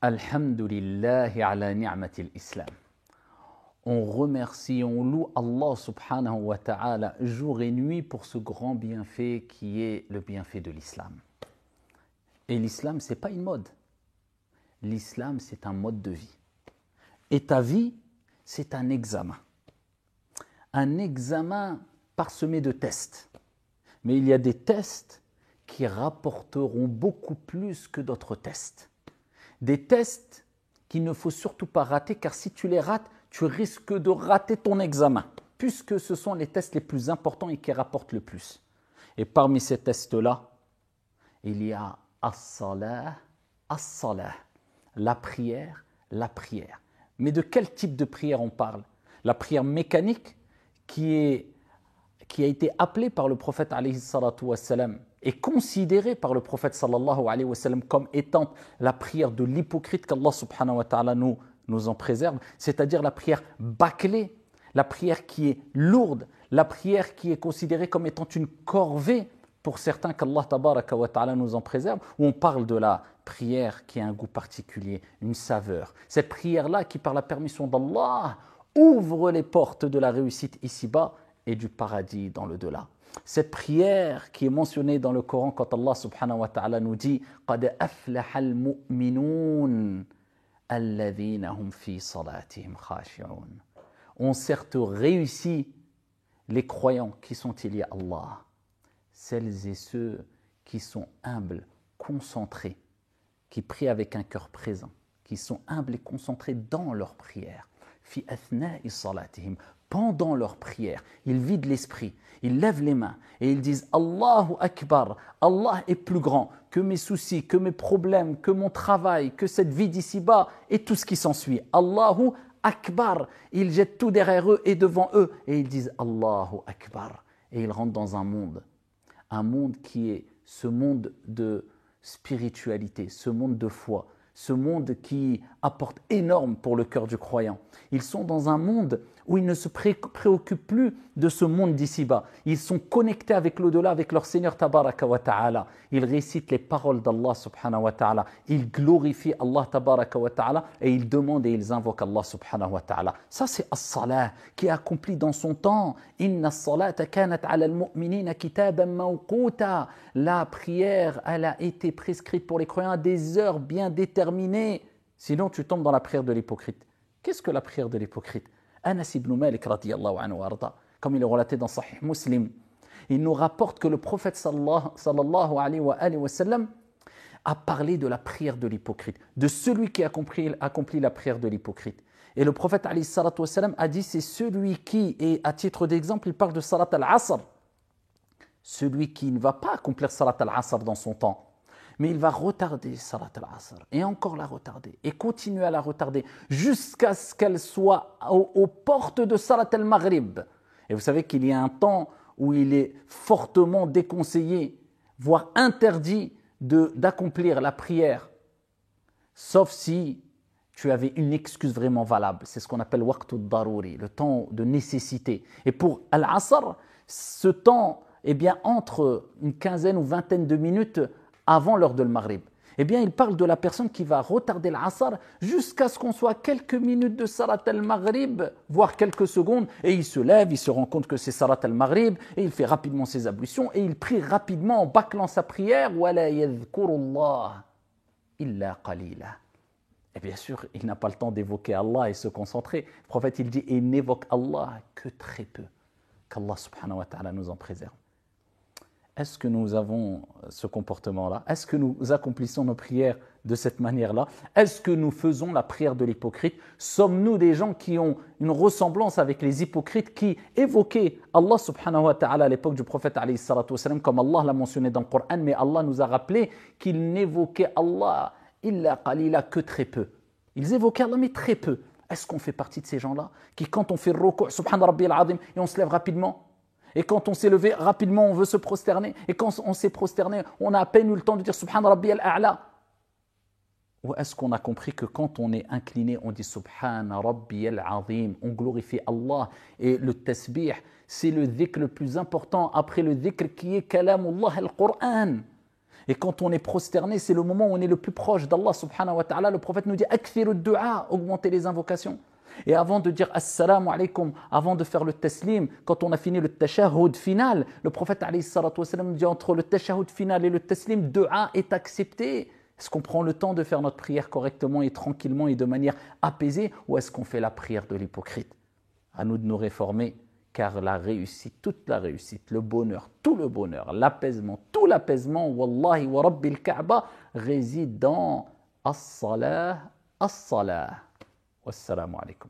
Alhamdulillahi ala ni'matil islam. On remercie, on loue Allah subhanahu wa ta'ala jour et nuit pour ce grand bienfait qui est le bienfait de l'islam. Et l'islam, ce n'est pas une mode. L'islam, c'est un mode de vie. Et ta vie, c'est un examen. Un examen parsemé de tests. Mais il y a des tests qui rapporteront beaucoup plus que d'autres tests. Des tests qu'il ne faut surtout pas rater, car si tu les rates, tu risques de rater ton examen, puisque ce sont les tests les plus importants et qui rapportent le plus. Et parmi ces tests-là, il y a as-salah, la prière, la prière. Mais de quel type de prière on parle? La prière mécanique qui a été appelée par le prophète alayhi salatu wassalam et considérée par le prophète sallallahu alayhi wa sallam comme étant la prière de l'hypocrite qu'Allah subhanahu wa ta'ala nous en préserve, c'est-à-dire la prière bâclée, la prière qui est lourde, la prière qui est considérée comme étant une corvée pour certains qu'Allah tabaraka wa ta'ala nous en préserve, où on parle de la prière qui a un goût particulier, une saveur. Cette prière-là qui, par la permission d'Allah, ouvre les portes de la réussite ici-bas et du paradis dans le delà. Cette prière qui est mentionnée dans le Coran quand Allah subhanahu wa ta'ala nous dit « Qad aflaha al-mu'minun alladhina hum fi salatihim khashi'un » ont certes réussi les croyants qui sont liés à Allah, celles et ceux qui sont humbles, concentrés, qui prient avec un cœur présent, qui sont humbles et concentrés dans leur prière. Fi athna'i salatihim, pendant leur prière, ils vident l'esprit, ils lèvent les mains et ils disent Allahu Akbar, Allah est plus grand que mes soucis, que mes problèmes, que mon travail, que cette vie d'ici-bas et tout ce qui s'ensuit. Allahu Akbar, ils jettent tout derrière eux et devant eux et ils disent Allahu Akbar. Et ils rentrent dans un monde qui est ce monde de spiritualité, ce monde de foi, ce monde qui apporte énorme pour le cœur du croyant. Ils sont dans un monde où ils ne se préoccupent plus de ce monde d'ici-bas. Ils sont connectés avec l'au-delà, avec leur Seigneur tabaraka wa ta'ala. Ils récitent les paroles d'Allah subhanahu wa ta'ala. Ils glorifient Allah tabaraka wa ta'ala et ils demandent et ils invoquent Allah subhanahu wa ta'ala. Ça c'est as-salah qui est accompli dans son temps. Inna as-salata kanat ala al-mu'minina kitaban mawquta. La prière, elle a été prescrite pour les croyants à des heures bien déterminées. Sinon tu tombes dans la prière de l'hypocrite. Qu'est-ce que la prière de l'hypocrite? Anas ibn Malik radiyallahu anhu arda, comme il est relaté dans Sahih Muslim, il nous rapporte que le prophète sallallahu alayhi wa sallam a parlé de la prière de l'hypocrite, de celui qui accomplit la prière de l'hypocrite. Et le prophète alayhi salatu wa sallam a dit c'est celui qui, et à titre d'exemple, il parle de salat al-asr, celui qui ne va pas accomplir salat al-asr dans son temps, mais il va retarder salat al-asr et encore la retarder et continuer à la retarder jusqu'à ce qu'elle soit aux portes de salat al-maghrib. Et vous savez qu'il y a un temps où il est fortement déconseillé, voire interdit d'accomplir la prière, sauf si tu avais une excuse vraiment valable. C'est ce qu'on appelle waqtu daruri, le temps de nécessité. Et pour al-asr, ce temps, eh bien, entre une quinzaine ou vingtaine de minutes avant l'heure de l'Maghrib. Eh bien, il parle de la personne qui va retarder l'Asr jusqu'à ce qu'on soit quelques minutes de Salat al-Maghrib, voire quelques secondes, et il se lève, il se rend compte que c'est Salat al-Maghrib, et il fait rapidement ses ablutions, et il prie rapidement en bâclant sa prière, « Wala yadhkurullah illa qalila » Et bien sûr, il n'a pas le temps d'évoquer Allah et se concentrer. Le prophète, il dit, et il n'évoque Allah que très peu. Qu'Allah subhanahu wa ta'ala nous en préserve. Est-ce que nous avons ce comportement-là? Est-ce que nous accomplissons nos prières de cette manière-là? Est-ce que nous faisons la prière de l'hypocrite? Sommes-nous des gens qui ont une ressemblance avec les hypocrites qui évoquaient Allah subhanahu wa ta'ala à l'époque du prophète alayhi salatu wassalam, comme Allah l'a mentionné dans le Coran, mais Allah nous a rappelé qu'ils n'évoquaient Allah illa qalila que très peu. Ils évoquaient Allah mais très peu. Est-ce qu'on fait partie de ces gens-là qui, quand on fait le ruku' subhana rabbiyal azim et on se lève rapidement, et quand on s'est levé rapidement, on veut se prosterner. Et quand on s'est prosterné, on a à peine eu le temps de dire Subhan Rabbiyal A'la. Ou est-ce qu'on a compris que quand on est incliné, on dit Subhan Rabbiyal Azim, on glorifie Allah. Et le tasbih, c'est le dhikr le plus important après le dhikr qui est Kalamullah al-Qur'an. Et quand on est prosterné, c'est le moment où on est le plus proche d'Allah subhanahu wa ta'ala. Le prophète nous dit « Akthiru du'a » augmenter les invocations. Et avant de dire « Assalamu alaikum », avant de faire le taslim, quand on a fini le tashahhud final, le prophète alayhi salatu wa sallam nous dit « Entre le tashahhud final et le taslim, du'a est accepté ». Est-ce qu'on prend le temps de faire notre prière correctement et tranquillement et de manière apaisée, ou est-ce qu'on fait la prière de l'hypocrite? À nous de nous réformer, car la réussite, toute la réussite, le bonheur, tout le bonheur, l'apaisement, tout l'apaisement, wallahi wa rabbil Kaaba, réside dans as-salah, as-salah. Wassalamu alaikum.